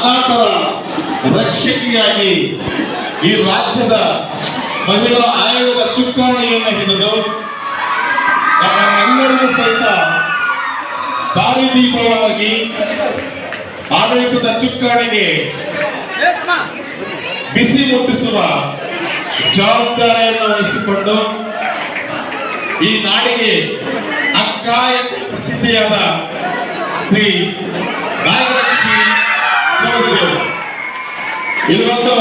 ಅನಾಥರ ರಕ್ಷಕಿಯಾಗಿ ಈ ರಾಜ್ಯದ ಮಹಿಳಾ ಆಯೋಗದ ಚುಕ್ಕಾಣಿಯನ್ನು ಹಿಡಿದು ನಮ್ಮೆಲ್ಲರಿಗೂ ಸಹಿತ ದಾರಿದೀಪವಾಗಿ ಆಡಳಿತದ ಚುಕ್ಕಾಣಿಗೆ ಬಿಸಿ ಮುಟ್ಟಿಸುವ ಜವಾಬ್ದಾರಿಯನ್ನು ವಹಿಸಿಕೊಂಡು ಈ ನಾಡಿಗೆ ಅಕ್ಕ ಎಂದು ಪ್ರಸಿದ್ಧಿಯಾದ ಶ್ರೀ ನಾಗಲಕ್ಷ್ಮಿ ಚೌಧರಿ ಇದೊಂದು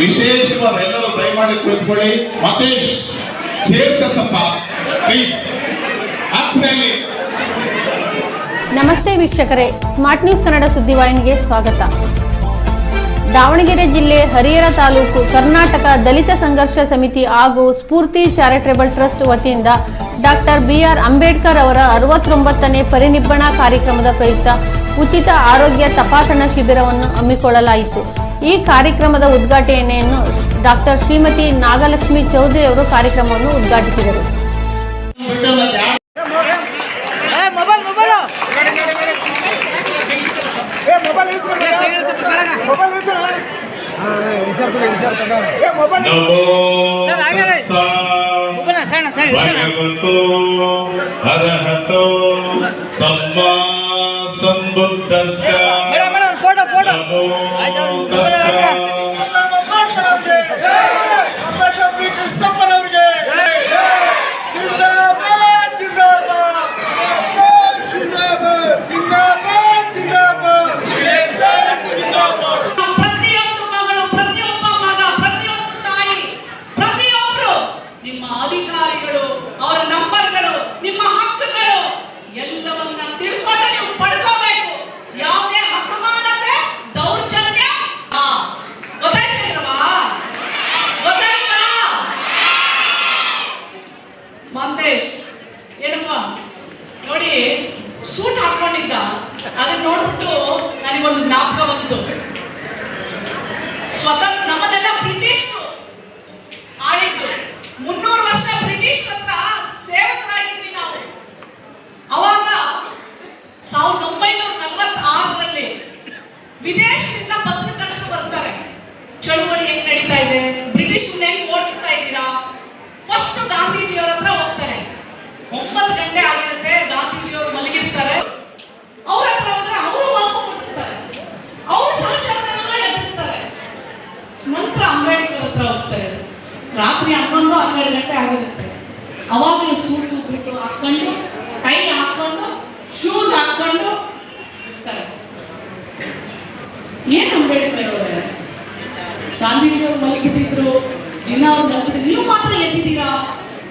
ವಿಶೇಷವಾದ, ಎಲ್ಲರೂ ದಯಮಾಡಿ ಕುಳಿತುಕೊಳ್ಳಿ. ಮತೇಶ್ ಚೇತಸಪ್ಪ ಪ್ಲೀಸ್ ಆಕ್ಸಿಡೆಂಟ್ಲಿ. ನಮಸ್ತೆ ವೀಕ್ಷಕರೇ, ಸ್ಮಾರ್ಟ್ ನ್ಯೂಸ್ ಕನ್ನಡ ಸುದ್ದಿವಾಹಿನಿಗೆ ಸ್ವಾಗತ. ದಾವಣಗೆರೆ ಜಿಲ್ಲೆ ಹರಿಹರ ತಾಲೂಕು ಕರ್ನಾಟಕ ದಲಿತ ಸಂಘರ್ಷ ಸಮಿತಿ ಹಾಗೂ ಸ್ಫೂರ್ತಿ ಚಾರಿಟೇಬಲ್ ಟ್ರಸ್ಟ್ ವತಿಯಿಂದ ಡಾಕ್ಟರ್ ಬಿಆರ್ ಅಂಬೇಡ್ಕರ್ ಅವರ 69ನೇ ಪರಿನಿಬ್ಬಣ ಕಾರ್ಯಕ್ರಮದ ಪ್ರಯುಕ್ತ ಉಚಿತ ಆರೋಗ್ಯ ತಪಾಸಣಾ ಶಿಬಿರವನ್ನು ಹಮ್ಮಿಕೊಳ್ಳಲಾಯಿತು. ಈ ಕಾರ್ಯಕ್ರಮದ ಉದ್ಘಾಟನೆಯನ್ನು ಡಾಕ್ಟರ್ ಶ್ರೀಮತಿ ನಾಗಲಕ್ಷ್ಮಿ ಚೌಧರಿ ಅವರು ಕಾರ್ಯಕ್ರಮವನ್ನು ಉದ್ಘಾಟಿಸಿದರು. ಭಗವತೋ ಅರ್ಹತೋ ಸಮ್ಮಾ ಸಂಬುದ್ಧಸ್ಯ ನಮೋ ತಸ್ಸಾ. ಏನಪ್ಪ ನೋಡಿ, ಸೂಟ್ ಹಾಕೊಂಡಿದ್ದ, ಅದನ್ನ ನೋಡ್ಬಿಟ್ಟು ನನಗೊಂದು ಜ್ಞಾಪಕ ಬಂತು. ಸ್ವತಂತ್ರ ನಮ್ಮದೆಲ್ಲ ಬ್ರಿಟಿಷ್ ಆಳಿದ್ದು, 300 ವರ್ಷ ಬ್ರಿಟಿಷ್ ಹತ್ರ ಸೇವಕರಾಗಿದ್ವಿ ನಾವು. ಅವಾಗ 1946ರಲ್ಲಿ ವಿದೇಶದಿಂದ ಪತ್ರಕರ್ತರು ಬರ್ತಾರೆ, ಚಳುವಳಿ ಹೆಂಗ್ ನಡೀತಾ ಇದೆ, ಬ್ರಿಟಿಷ್ ಹೆಂಗ್ ಓಡಿಸ್ತಾ ಇದ್ದೀರಾ. ಫಸ್ಟ್ ಗಾಂಧೀಜಿಯವರ ಹತ್ರ ಹೋಗ್ತಾರೆ. 9 ಗಂಟೆ ಆಗಿರುತ್ತೆ, ಗಾಂಧೀಜಿಯವರು ಮಲಗಿರ್ತಾರೆ. ಅವ್ರ ಹತ್ರ ಹೋದ್ರೆ ಅವರು ಮಲ್ಕೊಂಡ್ಬಿಟ್ಟಿರ್ತಾರೆ, ಅವ್ರ ಸಹಚರರೆಲ್ಲ ಎದ್ದಿರ್ತಾರೆ. ನಂತರ ಅಂಬೇಡ್ಕರ್ ಹತ್ರ ಹೋಗ್ತಾರೆ. ರಾತ್ರಿ 11-12 ಗಂಟೆ ಆಗಿರುತ್ತೆ. ಅವಾಗಲೂ ಸೂಟ್ ಬಿಟ್ಟು ಹಾಕೊಂಡು, ಟೈ ಹಾಕೊಂಡು, ಶೂಸ್ ಹಾಕೊಂಡು ಇರ್ತಾರೆ. ಏನ್ ಅಂಬೇಡ್ಕರ್ ಅವರೇ, ಗಾಂಧೀಜಿಯವರು ಮಲಗಿದ್ರು, ಜಿನ್ನಾ ಅವ್ರು ಮಲಗಿದ್ರು, ನೀವು ಮಾತ್ರ ಎದ್ದಿದ್ದೀರಾ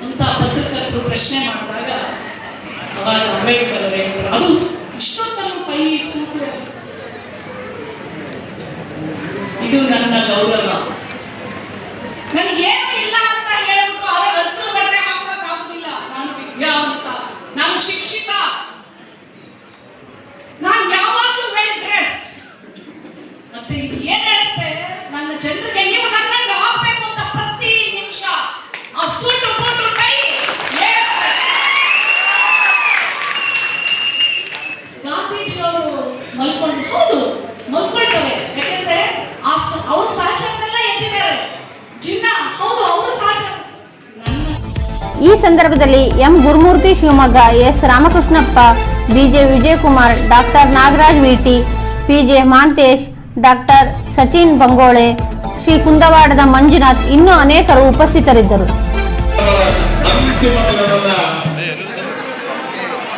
ಅಂತ ಪತ್ರಕರ್ತರು ಪ್ರಶ್ನೆ ಮಾಡಿದಾಗ ಅವಾಗ ಅಂಬೇಡ್ಕರ್ ಅವರೇ ಅದು ಇಷ್ಟೊತ್ತಲ್ಲೂ ಕೈ ಸೂಟು, ಇದು ನನ್ನ ಗೌರವ, ನನಗೇನು ಇಲ್ಲ ಅಂತ ಹೇಳಿದ್ರು ಅದೇ ಹತ್ತು ಬಟ್ಟೆ ಹಾಕೋಕ್ಕಾಗುದಿಲ್ಲ. ನಾನು ವಿದ್ಯಾವಂತ, ನಾನು ಶಿಕ್ಷಿತ, ನಾನು ಯಾವಾಗಲೂ ವೆಲ್ ಡ್ರೆಸ್ಡ್. ಮತ್ತೆ ಇದು ಏನ್ ಹೇಳುತ್ತೆ, ನನ್ನ ಜನರಿಗೆ ನೀವು ನನ್ನಂಗೆ ಆಗ್ಬೇಕು ಅಂತ ಪ್ರತಿ ನಿಮಿಷ ಆ ಸೂಟು ಬೂಟು ಟೈ ಹೇಳುತ್ತೆ. ಗಾಂಧೀಜಿ ಅವರು ಮಲ್ಕೊಂಡು, ಹೌದು ಮಲ್ಕೊಳ್ತಾರೆ, ಯಾಕಂದ್ರೆ ಅವ್ರ ಸಹಚರನೆಲ್ಲ ಎದ್ದಿದ್ದಾರೆ. ಜಿನ್ನಾ, ಹೌದು ಅವರು ಸಹಚರ. ಈ ಸಂದರ್ಭದಲ್ಲಿ M Gurumurthy Shivamogga, S Ramakrishnappa, BJ Vijayakumar, doctor Nagaraj VT, PJ Manthesh, doctor Sachin Bangole, Shri ಕುಂದವಾಡದ ಮಂಜುನಾಥ್, ಇನ್ನೂ ಅನೇಕರು ಉಪಸ್ಥಿತರಿದ್ದರು. ಅಂತಿಮ ದಿನವನ್ನ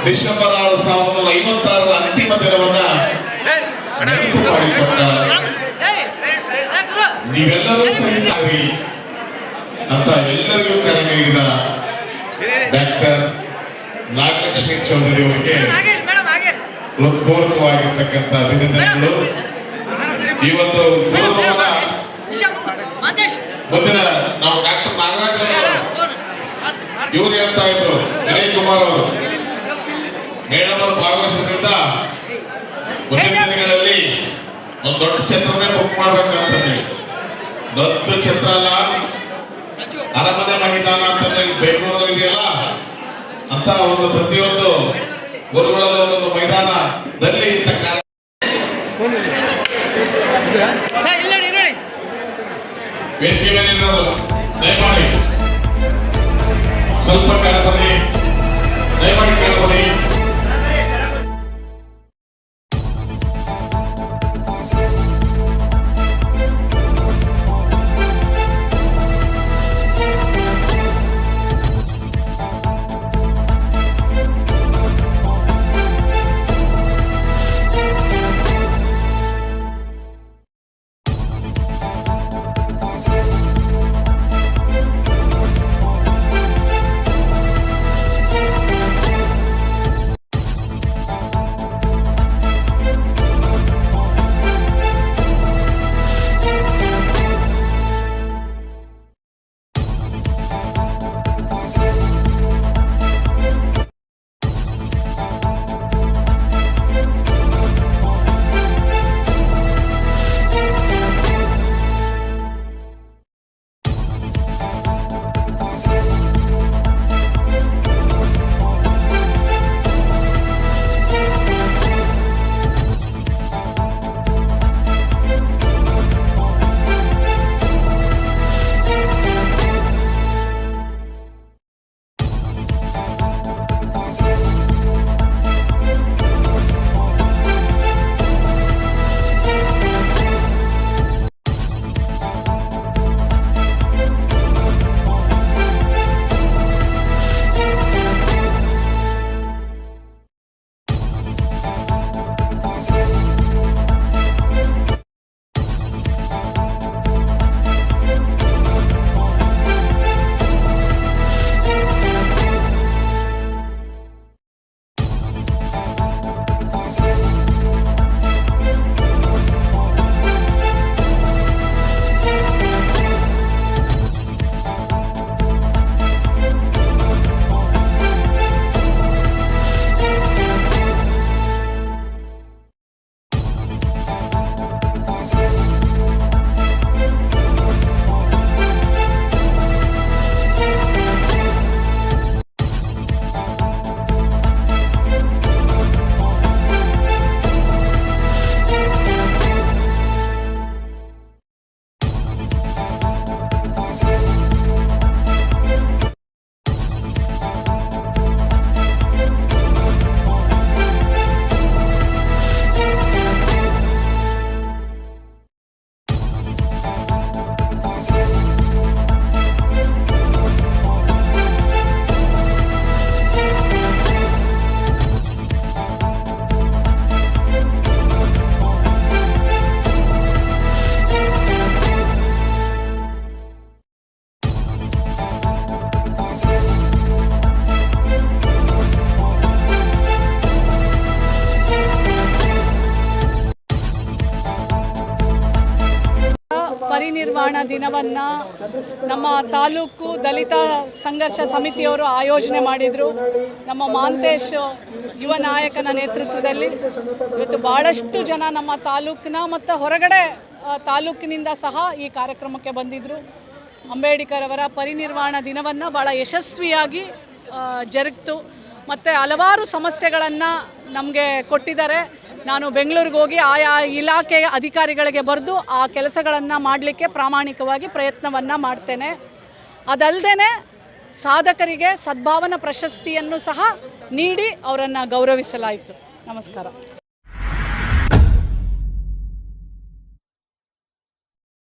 ಡಿಸೆಂಬರ್ 1956 ಅಂತಿಮ ದಿನವನ್ನ ನೆನಪು ಮಾಡಿಕೊಂಡ ನೀವೆಲ್ಲರೂ ಸಹಿತಾಗಿ ಅಂತ ಎಲ್ಲರಿಗೂ ಕರೆ ನೀಡಿದ ಡಾಕ್ಟರ್ ನಾಗಲಕ್ಷ್ಮಿ ಚೌಧರಿ ಅವರಿಗೆ ಹೃತ್ಪೂರ್ವಕವಾಗಿರ್ತಕ್ಕಂಥ ಅಭಿನಂದನೆಗಳು. ಈ ಒಂದು ಗೌರವವನ್ನ ಮುಂದಿನ ನಾವು ಡಾಕ್ಟರ್ ನಾಗರಾಜ್ ಇವರು ಹೇಳ್ತಾ ಇದ್ರು, ವಿನಯ್ ಕುಮಾರ್ ಅವರು ಮೇಡಮ್ ಅವರು ಭಾಗವಹಿಸೋದ್ರಿಂದ ಮುಂದಿನ ದಿನಗಳಲ್ಲಿ ಒಂದು ದೊಡ್ಡ ಛತ್ರನೇ ಬುಕ್ ಮಾಡ್ಬೇಕಂತ. ದೊಡ್ಡ ಛತ್ರ ಅಲ್ಲ, ಅರಮನೆ ಮೈದಾನ ಅಂತ ಬೆಂಗಳೂರಲ್ಲಿ ಇದೆಯಲ್ಲ ಅಂತ ಒಂದು ಪ್ರತಿಯೊಂದು ಊರುಗಳಲ್ಲಿ ಒಂದೊಂದು ಮೈದಾನದಲ್ಲಿ ಇಂಥ ವೇದಿಕೆ ಮೇಲಿರೋರು ದಯಮಾಡಿ ಸ್ವಲ್ಪ ಕೆಳಬನ್ನಿ, ದಯಮಾಡಿ ಕೆಳಬನ್ನಿ. ಪರಿನಿರ್ವಾಣ ದಿನವನ್ನು ನಮ್ಮ ತಾಲೂಕು ದಲಿತ ಸಂಘರ್ಷ ಸಮಿತಿಯವರು ಆಯೋಜನೆ ಮಾಡಿದರು. ನಮ್ಮ ಮಾಂತೇಶ್ ಯುವ ನಾಯಕನ ನೇತೃತ್ವದಲ್ಲಿ ಇವತ್ತು ಭಾಳಷ್ಟು ಜನ ನಮ್ಮ ತಾಲೂಕಿನ ಮತ್ತು ಹೊರಗಡೆ ತಾಲೂಕಿನಿಂದ ಸಹ ಈ ಕಾರ್ಯಕ್ರಮಕ್ಕೆ ಬಂದಿದ್ದರು. ಅಂಬೇಡ್ಕರ್ ಅವರ ಪರಿನಿರ್ವಾಣ ದಿನವನ್ನು ಭಾಳ ಯಶಸ್ವಿಯಾಗಿ ಜರುಗಿತು ಮತ್ತು ಹಲವಾರು ಸಮಸ್ಯೆಗಳನ್ನು ನಮಗೆ ಕೊಟ್ಟಿದ್ದಾರೆ. ನಾನು ಬೆಂಗಳೂರಿಗೆ ಹೋಗಿ ಆಯಾ ಇಲಾಖೆಯ ಅಧಿಕಾರಿಗಳಿಗೆ ಬರೆದು ಆ ಕೆಲಸಗಳನ್ನು ಮಾಡಲಿಕ್ಕೆ ಪ್ರಾಮಾಣಿಕವಾಗಿ ಪ್ರಯತ್ನವನ್ನು ಮಾಡ್ತೇನೆ. ಅದಲ್ಲದೆ ಸಾಧಕರಿಗೆ ಸದ್ಭಾವನಾ ಪ್ರಶಸ್ತಿಯನ್ನು ಸಹ ನೀಡಿ ಅವರನ್ನು ಗೌರವಿಸಲಾಯಿತು. ನಮಸ್ಕಾರ.